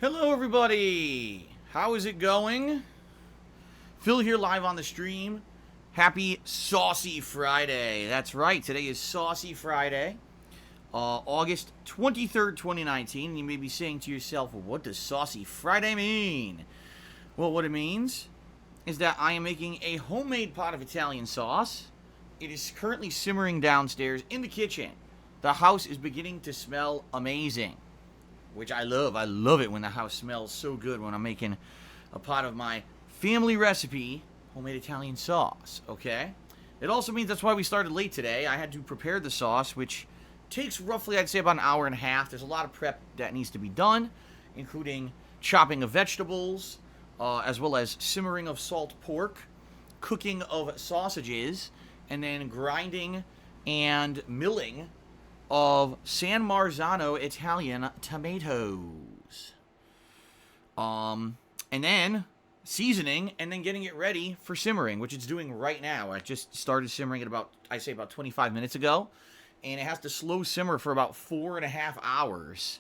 Hello, everybody. How is it going? Phil here live on the stream. Happy Saucy Friday. That's right. Today is Saucy Friday, August 23rd, 2019. And you may be saying to yourself, well, what does Saucy Friday mean? Well, what it means is that I am making a homemade pot of Italian sauce. It is currently simmering downstairs in the kitchen. The house is beginning to smell amazing, which I love. I love it when the house smells so good when I'm making a pot of my family recipe, homemade Italian sauce, okay? It also means that's why we started late today. I had to prepare the sauce, which takes roughly, I'd say, about an hour and a half. There's a lot of prep that needs to be done, including chopping of vegetables, as well as simmering of salt pork, cooking of sausages, and then grinding and milling of San Marzano Italian tomatoes. And then seasoning, and then getting it ready for simmering, which it's doing right now. I just started simmering it about 25 minutes ago, and it has to slow simmer for about 4.5 hours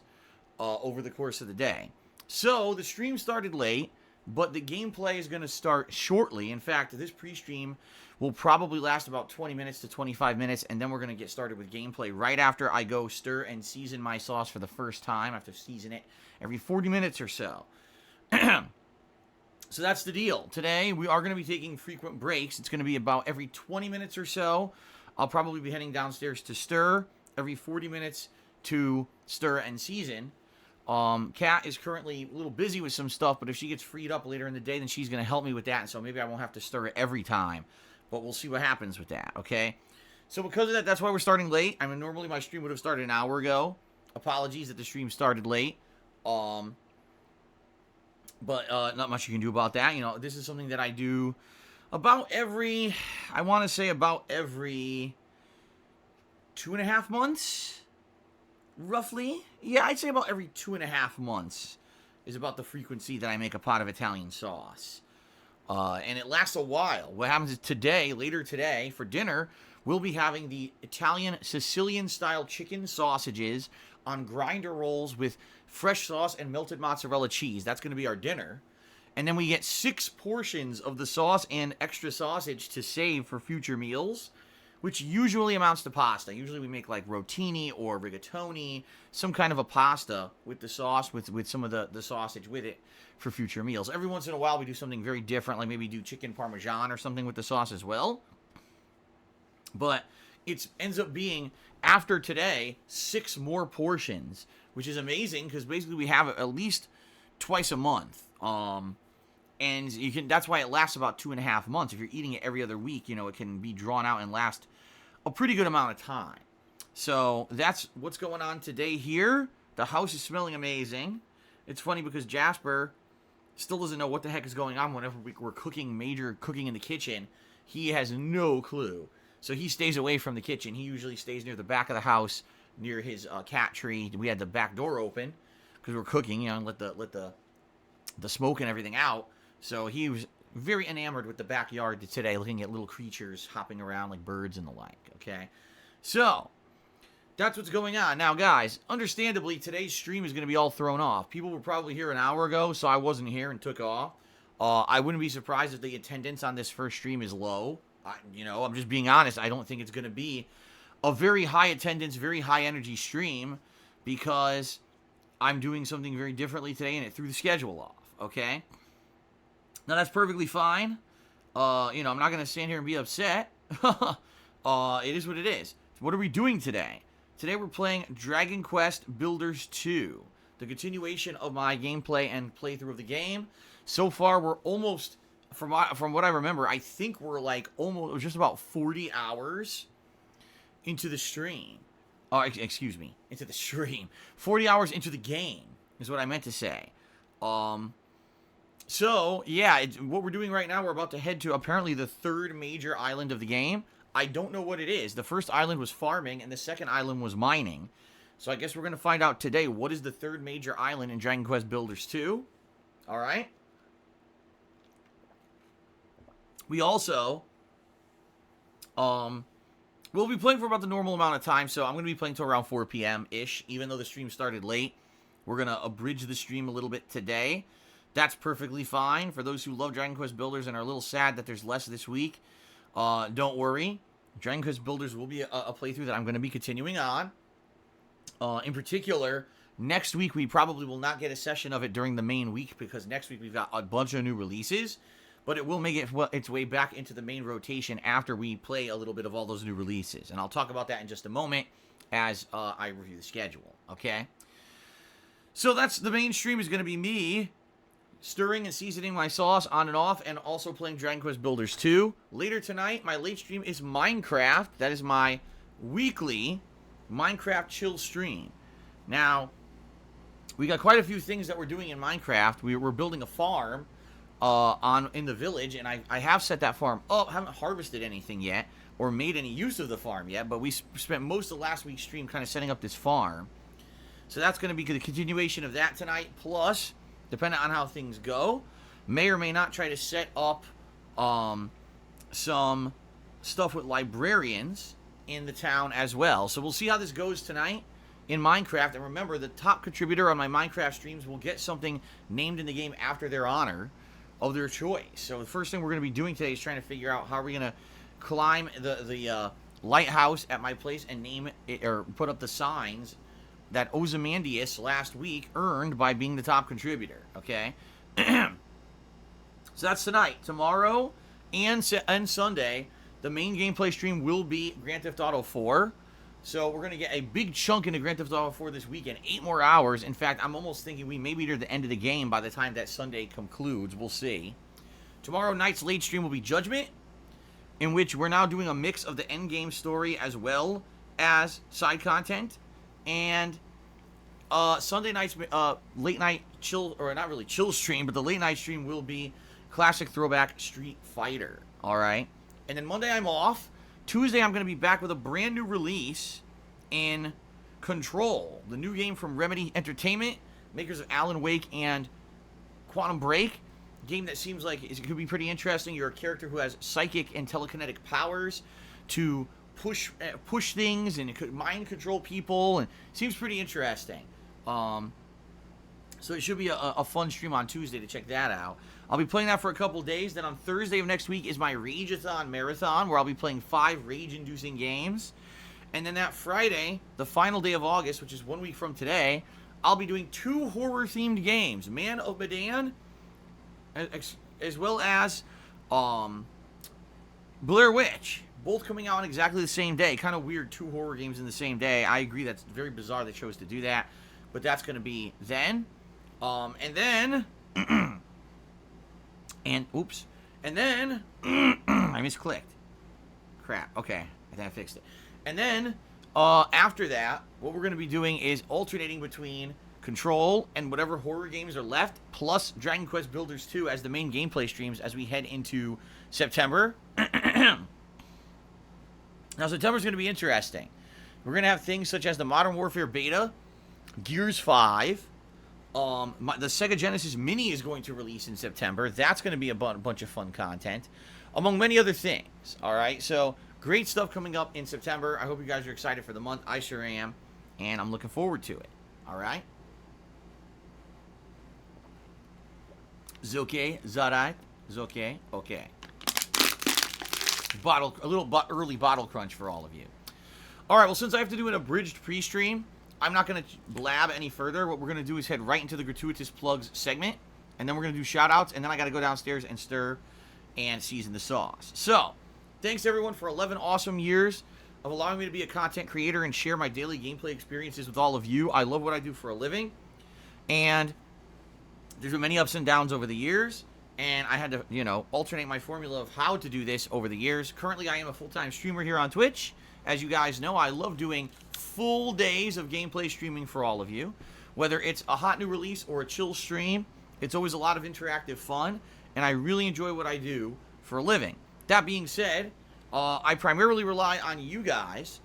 over the course of the day. So the stream started late, but the gameplay is going to start shortly. In fact, this pre-stream will probably last about 20 minutes to 25 minutes, and then we're going to get started with gameplay right after I go stir and season my sauce for the first time. I have to season it every 40 minutes or so. So that's the deal. Today, we are going to be taking frequent breaks. It's going to be about every 20 minutes or so. I'll probably be heading downstairs to stir, every 40 minutes to stir and season. Kat is currently a little busy with some stuff, but if she gets freed up later in the day, then she's going to help me with that, and so maybe I won't have to stir it every time. But we'll see what happens with that, okay? So because of that, that's why we're starting late. I mean, normally my stream would have started an hour ago. Apologies that the stream started late. But not much you can do about that. You know, this is something that I do about every 2.5 months, roughly. Yeah, I'd say about every 2.5 months is about the frequency that I make a pot of Italian sauce. And it lasts a while. What happens is today, later today, for dinner, we'll be having the Italian Sicilian-style chicken sausages on grinder rolls with fresh sauce and melted mozzarella cheese. That's going to be our dinner. And then we get 6 portions of the sauce and extra sausage to save for future meals, which usually amounts to pasta. Usually we make like rotini or rigatoni, some kind of a pasta with the sauce, with some of the sausage with it for future meals. Every once in a while we do something very different, like maybe do chicken parmesan or something with the sauce as well. But it ends up being, after today, 6 more portions, which is amazing because basically we have at least twice a month. And that's why it lasts about 2.5 months. If you're eating it every other week, you know, it can be drawn out and last a pretty good amount of time. So that's what's going on today here. The house is smelling amazing. It's funny because Jasper still doesn't know what the heck is going on whenever we're major cooking in the kitchen. He has no clue. So he stays away from the kitchen. He usually stays near the back of the house, near his cat tree. We had the back door open because we're cooking, you know, and let the smoke and everything out. So he was very enamored with the backyard today, looking at little creatures hopping around like birds and the like, okay? So that's what's going on. Now, guys, understandably, today's stream is going to be all thrown off. People were probably here an hour ago, so I wasn't here and took off. I wouldn't be surprised if the attendance on this first stream is low. I'm just being honest. I don't think it's going to be a very high attendance, very high energy stream because I'm doing something very differently today and it threw the schedule off, okay? Now, that's perfectly fine. I'm not going to stand here and be upset. It is what it is. So what are we doing today? Today we're playing Dragon Quest Builders 2, the continuation of my gameplay and playthrough of the game. So far, we're almost, from what I remember, I think we're like almost just about 40 hours into the stream. Into the stream. 40 hours into the game is what I meant to say. So, yeah, what we're doing right now, we're about to head to apparently the 3rd major island of the game. I don't know what it is. The first island was farming, and the second island was mining. So I guess we're going to find out today what is the 3rd major island in Dragon Quest Builders 2. All right? We also, we'll be playing for about the normal amount of time, so I'm going to be playing till around 4 p.m.-ish, even though the stream started late. We're going to abridge the stream a little bit today. That's perfectly fine. For those who love Dragon Quest Builders and are a little sad that there's less this week, don't worry. Dragon Quest Builders will be a playthrough that I'm going to be continuing on. In particular, next week we probably will not get a session of it during the main week because next week we've got a bunch of new releases. But it will make its way back into the main rotation after we play a little bit of all those new releases. And I'll talk about that in just a moment as I review the schedule, okay? So that's the main stream is going to be me stirring and seasoning my sauce on and off and also playing Dragon Quest Builders 2. Later tonight, my late stream is Minecraft. That is my weekly Minecraft chill stream. Now, we got quite a few things that we're doing in Minecraft. We're building a farm in the village, and I have set that farm up. Haven't harvested anything yet or made any use of the farm yet, but we spent most of last week's stream kind of setting up this farm. So that's going to be the continuation of that tonight. Plus, depending on how things go, may or may not try to set up some stuff with librarians in the town as well. So we'll see how this goes tonight in Minecraft. And remember, the top contributor on my Minecraft streams will get something named in the game after their honor of their choice. So the first thing we're going to be doing today is trying to figure out how we're going to climb the lighthouse at my place and name it, or put up the signs that Ozymandias last week earned by being the top contributor, okay? So that's tonight. Tomorrow and Sunday, the main gameplay stream will be Grand Theft Auto 4. So we're going to get a big chunk into Grand Theft Auto 4 this weekend, 8 more hours. In fact, I'm almost thinking we may be near the end of the game by the time that Sunday concludes. We'll see. Tomorrow night's late stream will be Judgment, in which we're now doing a mix of the endgame story as well as side content. And Sunday night's late night chill, or not really chill stream, but the late night stream will be classic throwback Street Fighter. All right. And then Monday I'm off. Tuesday, I'm going to be back with a brand new release in Control, the new game from Remedy Entertainment, makers of Alan Wake and Quantum Break. A game that seems like it could be pretty interesting. You're a character who has psychic and telekinetic powers to push things and it could mind control people, and it seems pretty interesting. So it should be a fun stream on Tuesday to check that out. I'll be playing that for a couple days. Then on Thursday of next week is my Rageathon Marathon, where I'll be playing 5 rage-inducing games. And then that Friday, the final day of August, which is 1 week from today, I'll be doing 2 horror-themed games. Man of Medan, as well as Blair Witch. Both coming out on exactly the same day. Kind of weird, 2 horror games in the same day. I agree, that's very bizarre they chose to do that. But that's going to be then. And then... And then, I misclicked. Crap. Okay, I think I fixed it. And then, after that, what we're going to be doing is alternating between Control and whatever horror games are left, plus Dragon Quest Builders 2 as the main gameplay streams as we head into September. Now, September's going to be interesting. We're going to have things such as the Modern Warfare Beta, Gears 5, the Sega Genesis Mini is going to release in September. That's going to be a bunch of fun content, among many other things. All right, so great stuff coming up in September. I hope you guys are excited for the month. I sure am, and I'm looking forward to it. All right. Zoke, Zarat, Zoke, okay. A little early bottle crunch for all of you. All right, well, since I have to do an abridged pre-stream, I'm not going to blab any further. What we're going to do is head right into the gratuitous plugs segment, and then we're going to do shout-outs, and then I got to go downstairs and stir and season the sauce. So, thanks everyone for 11 awesome years of allowing me to be a content creator and share my daily gameplay experiences with all of you. I love what I do for a living, and there's been many ups and downs over the years, and I had to, alternate my formula of how to do this over the years. Currently, I am a full-time streamer here on Twitch. As you guys know, I love doing full days of gameplay streaming for all of you. Whether it's a hot new release or a chill stream, it's always a lot of interactive fun, and I really enjoy what I do for a living. That being said, I primarily rely on you guys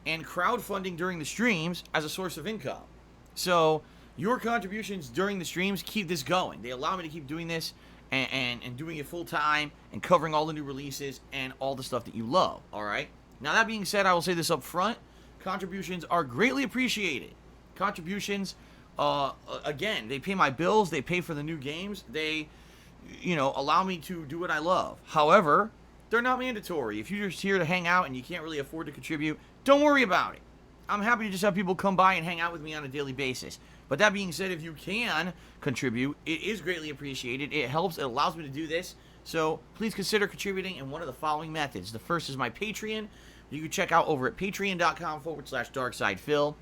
and crowdfunding during the streams as a source of income. So your contributions during the streams keep this going. They allow me to keep doing this and doing it full time and covering all the new releases and all the stuff that you love, all right? Now, that being said, I will say this up front. Contributions are greatly appreciated. Contributions again, they pay my bills, they pay for the new games, they, allow me to do what I love. However, they're not mandatory. If you're just here to hang out and you can't really afford to contribute, don't worry about it. I'm happy to just have people come by and hang out with me on a daily basis. But that being said, if you can contribute, it is greatly appreciated. It helps. It allows me to do this. So please consider contributing in one of the following methods. The first is my Patreon. You can check out over at patreon.com/darksidephil.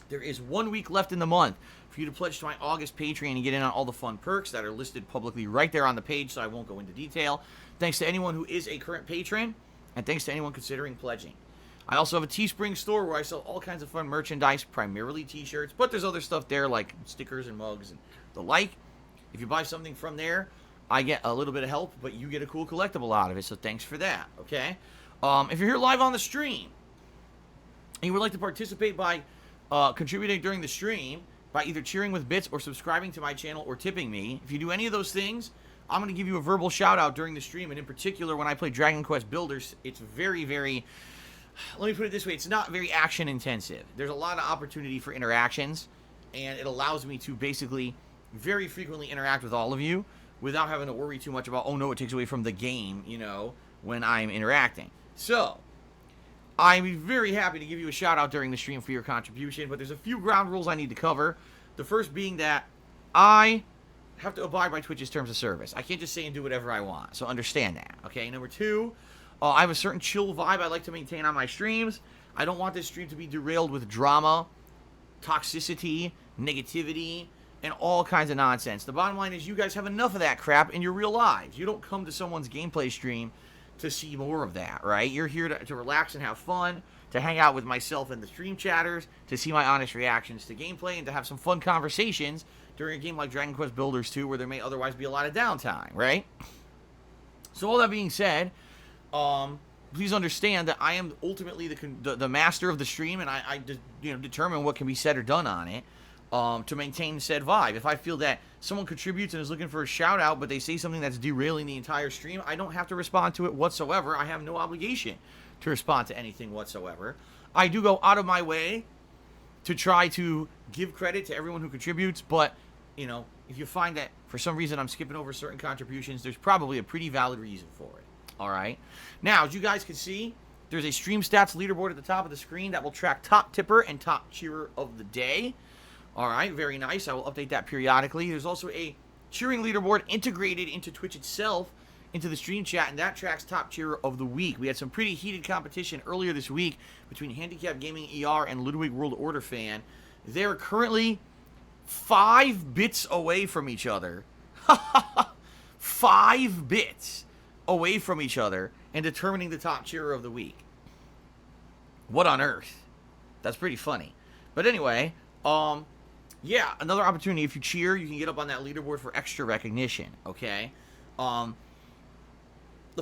There is 1 week left in the month for you to pledge to my August Patreon and get in on all the fun perks that are listed publicly right there on the page, so I won't go into detail. Thanks to anyone who is a current patron, and thanks to anyone considering pledging. I also have a Teespring store where I sell all kinds of fun merchandise, primarily t-shirts, but there's other stuff there like stickers and mugs and the like. If you buy something from there, I get a little bit of help, but you get a cool collectible out of it, so thanks for that, okay? If you're here live on the stream, and you would like to participate by contributing during the stream, by either cheering with bits or subscribing to my channel or tipping me, if you do any of those things, I'm going to give you a verbal shout-out during the stream, and in particular, when I play Dragon Quest Builders, it's very, very... Let me put it this way, it's not very action-intensive. There's a lot of opportunity for interactions, and it allows me to basically very frequently interact with all of you without having to worry too much about, oh no, it takes away from the game, when I'm interacting. So, I'm very happy to give you a shout-out during the stream for your contribution, but there's a few ground rules I need to cover. The first being that I have to abide by Twitch's terms of service. I can't just say and do whatever I want, so understand that, okay? Number two, I have a certain chill vibe I like to maintain on my streams. I don't want this stream to be derailed with drama, toxicity, negativity, and all kinds of nonsense. The bottom line is you guys have enough of that crap in your real lives. You don't come to someone's gameplay stream to see more of that, right? You're here to relax and have fun, to hang out with myself and the stream chatters, to see my honest reactions to gameplay, and to have some fun conversations during a game like Dragon Quest Builders 2 where there may otherwise be a lot of downtime, right? So all that being said, please understand that I am ultimately the master of the stream, and I determine what can be said or done on it to maintain said vibe. If I feel that someone contributes and is looking for a shout out, but they say something that's derailing the entire stream, I don't have to respond to it whatsoever. I have no obligation to respond to anything whatsoever. I do go out of my way to try to give credit to everyone who contributes, but if you find that for some reason I'm skipping over certain contributions, there's probably a pretty valid reason for it. Alright, now as you guys can see, there's a stream stats leaderboard at the top of the screen that will track top tipper and top cheerer of the day. Alright, very nice. I will update that periodically. There's also a cheering leaderboard integrated into Twitch itself, into the stream chat, and that tracks top cheerer of the week. We had some pretty heated competition earlier this week between Handicap Gaming ER and Ludwig World Order Fan. They're currently 5 bits away from each other. 5 bits away from each other and determining the top cheerer of the week. What on earth? That's pretty funny. But anyway, yeah, another opportunity. If you cheer, you can get up on that leaderboard for extra recognition, okay? The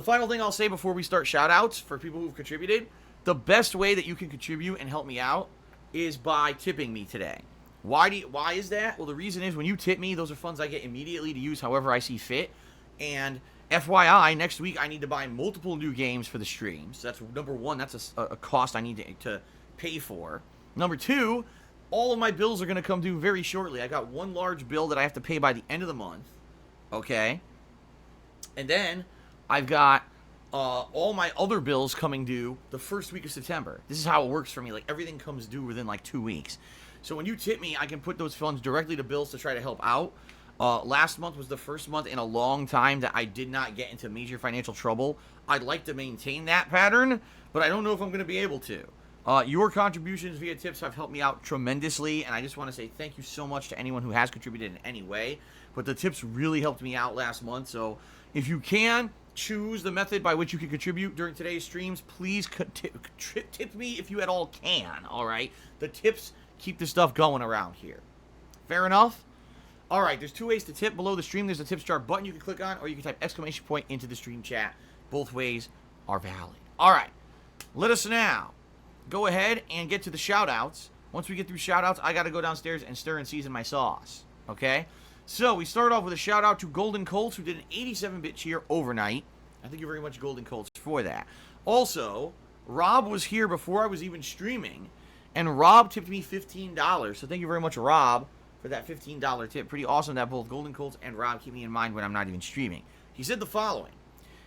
final thing I'll say before we start shoutouts for people who've contributed, the best way that you can contribute and help me out is by tipping me today. Why is that? Well, the reason is when you tip me, those are funds I get immediately to use however I see fit. And FYI, next week I need to buy multiple new games for the streams. That's number one. That's a cost I need to pay for. Number two, all of my bills are going to come due very shortly. I got one large bill that I have to pay by the end of the month. Okay? And then I've got all my other bills coming due the first week of September. This is how it works for me. Like, everything comes due within like 2 weeks. So when you tip me, I can put those funds directly to bills to try to help out. Last month was the first month in a long time that I did not get into major financial trouble. I'd like to maintain that pattern, but I don't know if I'm going to be able to. Your contributions via tips have helped me out tremendously, and I just want to say thank you so much to anyone who has contributed in any way. But the tips really helped me out last month, so if you can choose the method by which you can contribute during today's streams, please tip me if you at all can, alright? The tips keep the stuff going around here. Fair enough? Alright, there's 2 ways to tip. Below the stream, there's a tip jar button you can click on, or you can type exclamation point into the stream chat. Both ways are valid. Alright, let us now go ahead and get to the shoutouts. Once we get through shoutouts, I got to go downstairs and stir and season my sauce. Okay? So, we start off with a shout out to Golden Colts, who did an 87-bit cheer overnight. Thank you very much, Golden Colts, for that. Also, Rob was here before I was even streaming, and Rob tipped me $15. So thank you very much, Rob, for that $15 tip. Pretty awesome that both Golden Colts and Rob keep me in mind when I'm not even streaming. He said the following.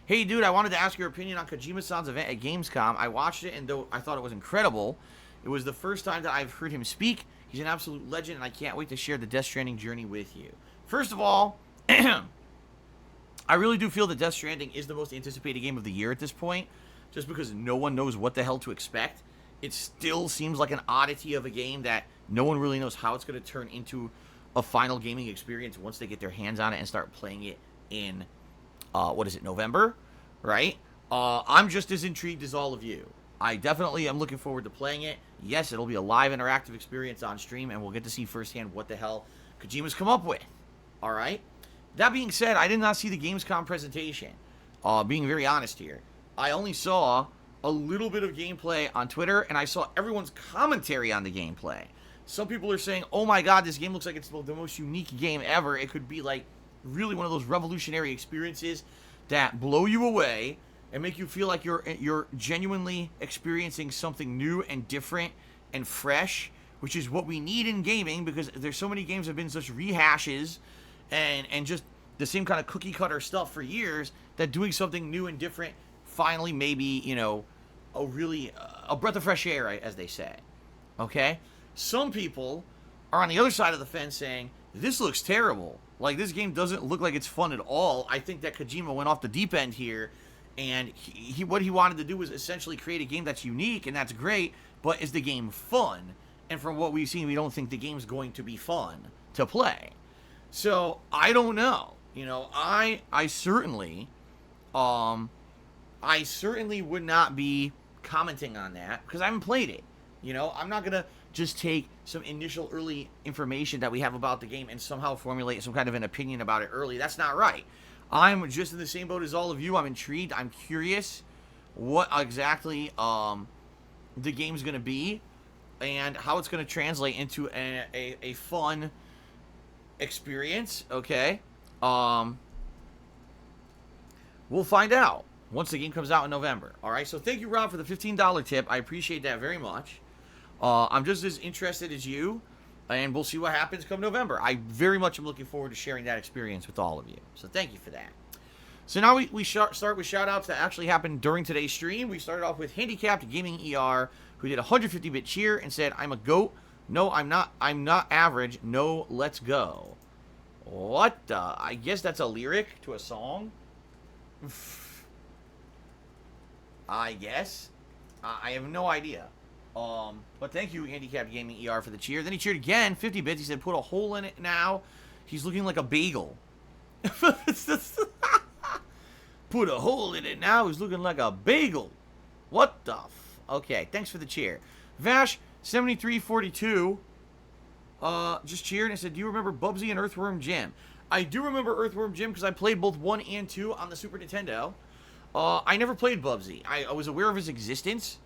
Hey, dude, I wanted to ask your opinion on Kojima-san's event at Gamescom. I watched it, and though I thought it was incredible, it was the first time that I've heard him speak. He's an absolute legend, and I can't wait to share the Death Stranding journey with you. First of all, I really do feel that Death Stranding is the most anticipated game of the year at this point, just because no one knows what the hell to expect. It still seems like an oddity of a game that no one really knows how it's going to turn into a final gaming experience once they get their hands on it and start playing it in, November, right? I'm just as intrigued as all of you. I definitely am looking forward to playing it. Yes, it'll be a live interactive experience on stream, and we'll get to see firsthand what the hell Kojima's come up with. All right? That being said, I did not see the Gamescom presentation, being very honest here. I only saw a little bit of gameplay on Twitter, and I saw everyone's commentary on the gameplay. Some people are saying, oh my god, this game looks like it's the most unique game ever. It could be like really one of those revolutionary experiences that blow you away and make you feel like you're genuinely experiencing something new and different and fresh, which is what we need in gaming, because there's so many games that have been such rehashes and just the same kind of cookie cutter stuff for years, that doing something new and different finally maybe, a breath of fresh air, as they say. Okay? Some people are on the other side of the fence saying, this looks terrible. Like, this game doesn't look like it's fun at all. I think that Kojima went off the deep end here, and what he wanted to do was essentially create a game that's unique, and that's great, but is the game fun? And from what we've seen, we don't think the game's going to be fun to play. So, I don't know. I certainly would not be commenting on that, because I haven't played it. I'm not going to just take some initial early information that we have about the game and somehow formulate some kind of an opinion about it early. That's not right. I'm just in the same boat as all of you. I'm intrigued. I'm curious what exactly the game's going to be and how it's going to translate into a fun experience, okay? We'll find out once the game comes out in November. All right, so thank you, Rob, for the $15 tip. I appreciate that very much. I'm just as interested as you, and we'll see what happens come November. I very much am looking forward to sharing that experience with all of you. So thank you for that. So now we start with shout-outs that actually happened during today's stream. We started off with Handicapped Gaming ER, who did a 150-bit cheer and said, I'm a goat. No, I'm not average. No, let's go. What the? I guess that's a lyric to a song? I guess. I have no idea. But thank you, Handicapped Gaming ER, for the cheer. Then he cheered again, 50 bits. He said, put a hole in it now. He's looking like a bagel. Put a hole in it now. He's looking like a bagel. What the Okay, thanks for the cheer. Vash7342 just cheered and said, do you remember Bubsy and Earthworm Jim? I do remember Earthworm Jim because I played both 1 and 2 on the Super Nintendo. I never played Bubsy. I was aware of his existence,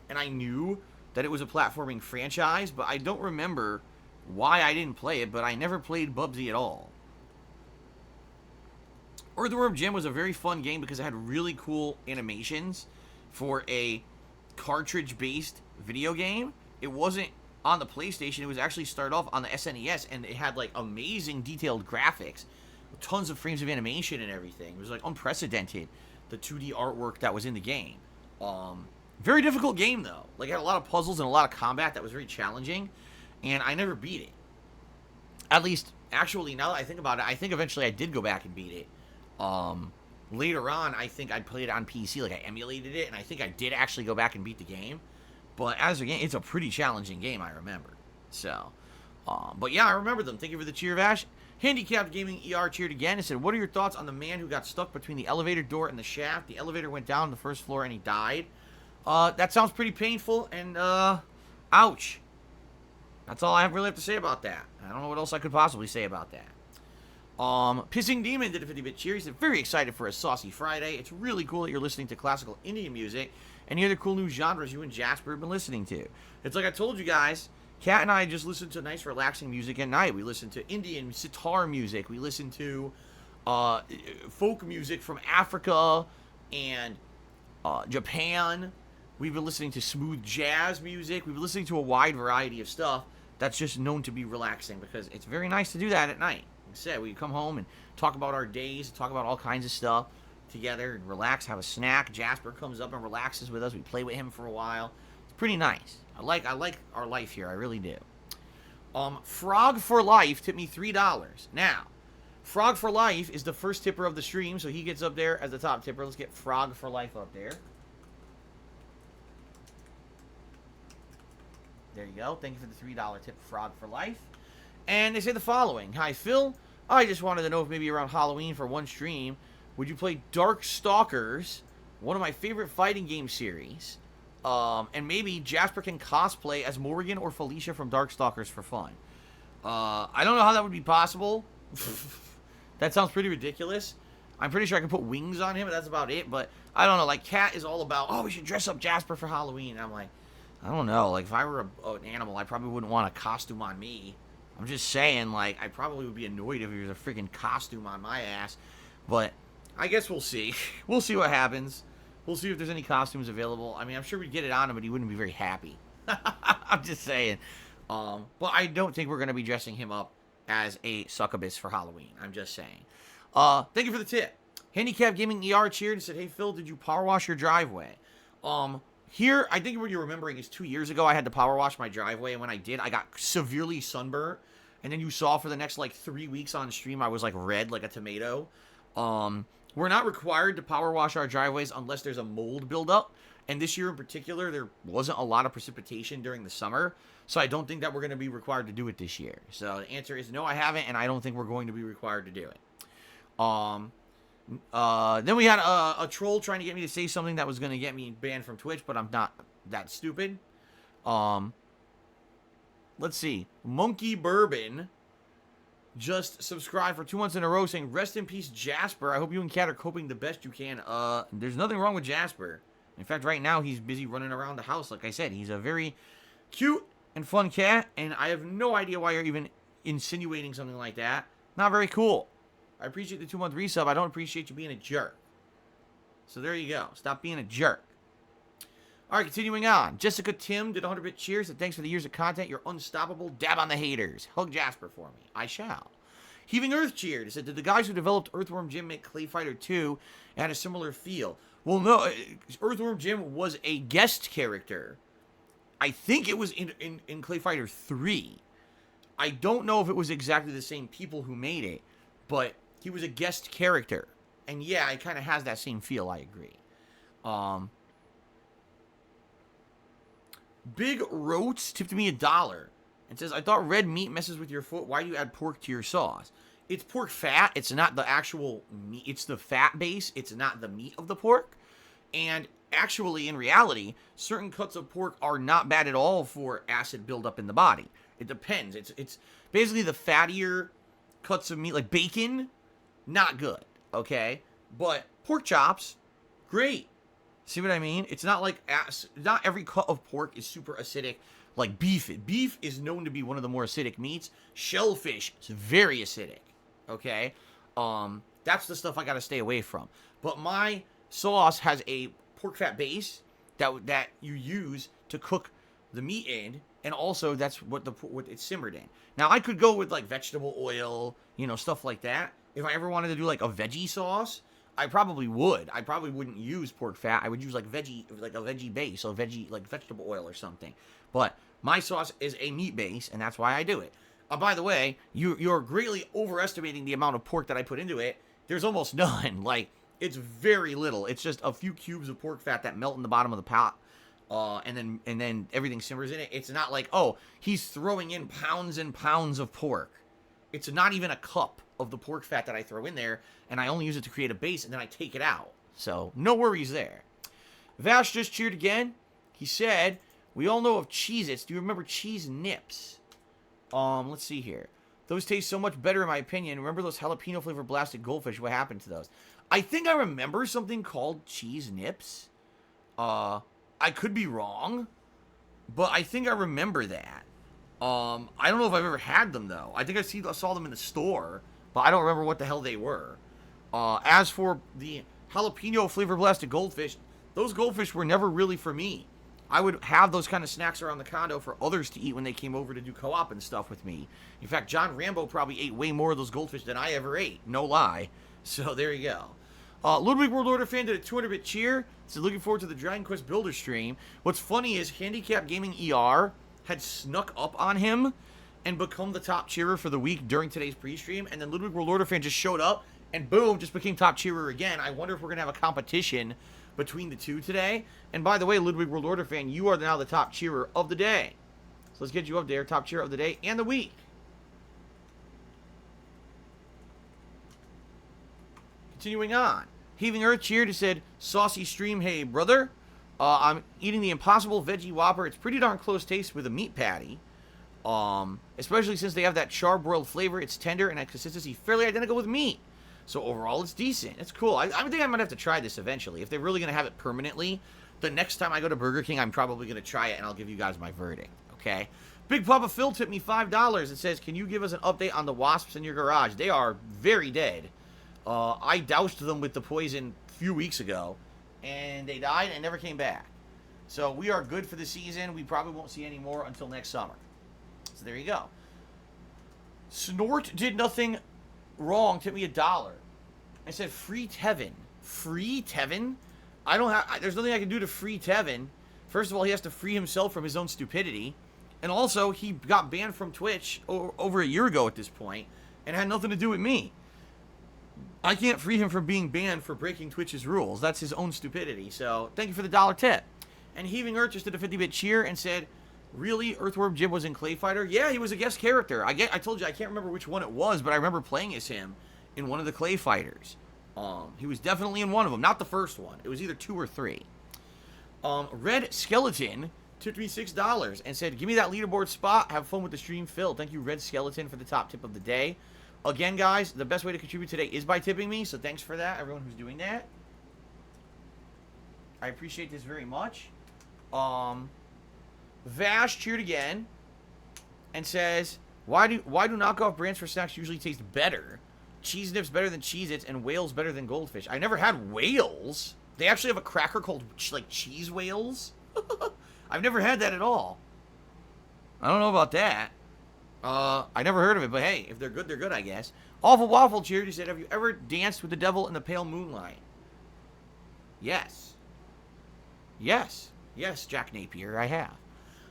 and I knew that it was a platforming franchise, but I don't remember why I didn't play it, but I never played Bubsy at all. Earthworm Jim was a very fun game because it had really cool animations for a cartridge-based video game. It wasn't on the PlayStation. It was actually started off on the SNES, and it had, like, amazing detailed graphics, tons of frames of animation and everything. It was, like, unprecedented, the 2D artwork that was in the game. Very difficult game, though. Like, it had a lot of puzzles and a lot of combat that was very challenging, and I never beat it. At least, actually, now that I think about it, I think eventually I did go back and beat it. Later on, I think I played it on PC, like, I emulated it, and I think I did actually go back and beat the game. But as a game, it's a pretty challenging game, I remember. So, but yeah, I remember them. Thank you for the cheer, Vash. Handicapped Gaming ER cheered again and said, what are your thoughts on the man who got stuck between the elevator door and the shaft? The elevator went down the first floor and he died. That sounds pretty painful, and, ouch. That's all I really have to say about that. I don't know what else I could possibly say about that. Pissing Demon did a 50-bit cheer. He said, very excited for a Saucy Friday. It's really cool that you're listening to classical Indian music and the other cool new genres you and Jasper have been listening to. It's like I told you guys, Kat and I just listen to nice, relaxing music at night. We listen to Indian sitar music. We listen to folk music from Africa and Japan. We've been listening to smooth jazz music. We've been listening to a wide variety of stuff that's just known to be relaxing, because it's very nice to do that at night. Like I said, we come home and talk about our days, talk about all kinds of stuff together, and relax, have a snack. Jasper comes up and relaxes with us. We play with him for a while. It's pretty nice. I like our life here. I really do. Frog for Life tipped me $3. Now, Frog for Life is the first tipper of the stream, so he gets up there as the top tipper. Let's get Frog for Life up there. There you go. Thank you for the $3 tip, Frog for Life. And they say the following. Hi, Phil. I just wanted to know if maybe around Halloween for one stream, would you play Dark Stalkers, one of my favorite fighting game series? And maybe Jasper can cosplay as Morgan or Felicia from Darkstalkers for fun. I don't know how that would be possible. That sounds pretty ridiculous. I'm pretty sure I can put wings on him, but that's about it. But I don't know. Like, Kat is all about, oh, we should dress up Jasper for Halloween. And I'm like, I don't know. Like, if I were an animal, I probably wouldn't want a costume on me. I'm just saying, like, I probably would be annoyed if there was a freaking costume on my ass. But I guess we'll see. We'll see what happens. We'll see if there's any costumes available. I mean, I'm sure we'd get it on him, but he wouldn't be very happy. I'm just saying. But I don't think we're going to be dressing him up as a succubus for Halloween. I'm just saying. Thank you for the tip. Handicap Gaming ER cheered and said, hey, Phil, did you power wash your driveway? Here, I think what you're remembering is 2 years ago, I had to power wash my driveway, and when I did, I got severely sunburned. And then you saw for the next, like, 3 weeks on stream, I was, like, red like a tomato. We're not required to power wash our driveways unless there's a mold buildup. And this year in particular, there wasn't a lot of precipitation during the summer. So I don't think that we're going to be required to do it this year. So the answer is no, I haven't, and I don't think we're going to be required to do it. Then we had a troll trying to get me to say something that was going to get me banned from Twitch, but I'm not that stupid. Let's see. Monkey Bourbon just subscribed for 2 months in a row saying, rest in peace, Jasper. I hope you and Kat are coping the best you can. There's nothing wrong with Jasper. In fact, right now, he's busy running around the house. Like I said, he's a very cute and fun cat, and I have no idea why you're even insinuating something like that. Not very cool. I appreciate the 2-month resub. I don't appreciate you being a jerk. So there you go. Stop being a jerk. All right, continuing on. Jessica Tim did 100-bit cheers. Said, thanks for the years of content. You're unstoppable. Dab on the haters. Hug Jasper for me. I shall. Heaving Earth cheered. Said, did the guys who developed Earthworm Jim make Clay Fighter 2 and had a similar feel? Well, no. Earthworm Jim was a guest character. I think it was in Clay Fighter 3. I don't know if it was exactly the same people who made it, but he was a guest character. And yeah, it kind of has that same feel, I agree. Big Roats tipped me $1 and says, I thought red meat messes with your foot. Why do you add pork to your sauce? It's pork fat. It's not the actual meat. It's the fat base. It's not the meat of the pork. And actually, in reality, certain cuts of pork are not bad at all for acid buildup in the body. It depends. It's basically the fattier cuts of meat, like bacon, not good, okay? But pork chops, great. See what I mean? It's not like, not every cut of pork is super acidic like beef. Beef is known to be one of the more acidic meats. Shellfish is very acidic, okay? That's the stuff I gotta stay away from. But my sauce has a pork fat base that you use to cook the meat in, and also that's what it's simmered in. Now, I could go with, like, vegetable oil, you know, stuff like that. If I ever wanted to do, like, a veggie sauce, I probably would. I probably wouldn't use pork fat. I would use, like, a veggie base, so like, vegetable oil or something. But my sauce is a meat base, and that's why I do it. By the way, you're greatly overestimating the amount of pork that I put into it. There's almost none. Like, it's very little. It's just a few cubes of pork fat that melt in the bottom of the pot. And then everything simmers in it. It's not like, oh, he's throwing in pounds and pounds of pork. It's not even a cup of the pork fat that I throw in there, and I only use it to create a base, and then I take it out. So, no worries there. Vash just cheered again. He said, we all know of Cheez-Its. Do you remember Cheese Nips? Let's see here. Those taste so much better in my opinion. Remember those jalapeno flavored blasted goldfish? What happened to those? I think I remember something called Cheese Nips. I could be wrong, but I think I remember that. I don't know if I've ever had them, though. I think I saw them in the store, but I don't remember what the hell they were. As for the jalapeno flavor blasted goldfish, those goldfish were never really for me. I would have those kind of snacks around the condo for others to eat when they came over to do co-op and stuff with me. In fact, John Rambo probably ate way more of those goldfish than I ever ate. No lie. So there you go. Ludwig World Order fan did a 200-bit cheer. Said looking forward to the Dragon Quest Builder stream. What's funny is Handicap Gaming ER had snuck up on him and become the top cheerer for the week during today's pre-stream. And then Ludwig World Order fan just showed up and boom, just became top cheerer again. I wonder if we're going to have a competition between the two today. And by the way, Ludwig World Order fan, you are now the top cheerer of the day. So let's get you up there, top cheerer of the day and the week. Continuing on. Heaving Earth cheered and said, Saucy stream, hey brother. I'm eating the Impossible Veggie Whopper. It's pretty darn close taste with a meat patty. Especially since they have that charbroiled flavor. It's tender and at consistency fairly identical with meat. So overall, it's decent. It's cool. I think I might have to try this eventually. If they're really going to have it permanently, the next time I go to Burger King, I'm probably going to try it, and I'll give you guys my verdict, okay? Big Papa Phil tipped me $5 and says, can you give us an update on the wasps in your garage? They are very dead. I doused them with the poison a few weeks ago, and they died and never came back. So we are good for the season. We probably won't see any more until next summer. So there you go. Snort did nothing wrong, tipped me $1. I said, free Tevin. Free Tevin? I don't have, there's nothing I can do to free Tevin. First of all, he has to free himself from his own stupidity. And also, he got banned from Twitch over a year ago at this point, and had nothing to do with me. I can't free him from being banned for breaking Twitch's rules. That's his own stupidity. So, thank you for the $1 tip. And Heaving Earth just did a 50-bit cheer and said, really, Earthworm Jim was in Clay Fighter? Yeah, he was a guest character. I told you, I can't remember which one it was, but I remember playing as him in one of the Clay Fighters. He was definitely in one of them, not the first one. It was either 2 or 3. Red Skeleton tipped me $6 and said, give me that leaderboard spot. Have fun with the stream, Phil. Thank you, Red Skeleton, for the top tip of the day. Again, guys, the best way to contribute today is by tipping me, so thanks for that, everyone who's doing that. I appreciate this very much. Vash cheered again and says, why do knockoff brands for snacks usually taste better? Cheese Nips better than Cheez-Its and whales better than goldfish. I never had whales. They actually have a cracker called like cheese whales. I've never had that at all. I don't know about that. I never heard of it, but hey, if they're good, I guess. Awful Waffle cheered. He said, have you ever danced with the devil in the pale moonlight? Yes. Yes. Yes, Jack Napier, I have.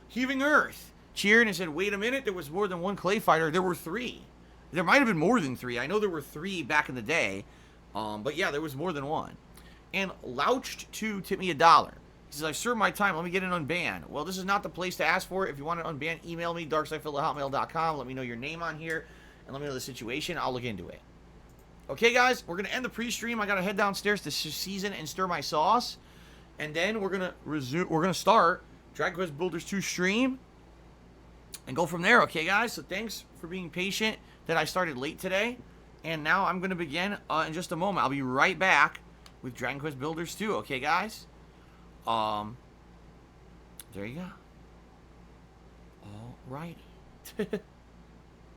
Heaving Earth cheered and said, wait a minute, there was more than one Clay Fighter. There were 3. There might have been more than 3. I know there were 3 back in the day. But yeah, there was more than one. And Louched2 tipped me $1. He says, I served my time. Let me get it unbanned. Well, this is not the place to ask for it. If you want it unbanned, email me, darksidephil@hotmail.com. Let me know your name on here, and let me know the situation. I'll look into it. Okay, guys, we're going to end the pre-stream. I got to head downstairs to season and stir my sauce. And then we're going to resume. We're going to start Dragon Quest Builders 2 stream and go from there. Okay, guys? So thanks for being patient that I started late today. And now I'm going to begin in just a moment. I'll be right back with Dragon Quest Builders 2. Okay, guys? There you go. Alrighty.